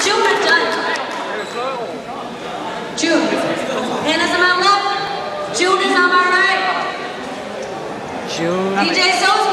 June done. June. Pen is on my left. June is on my right. June. DJ Sosa.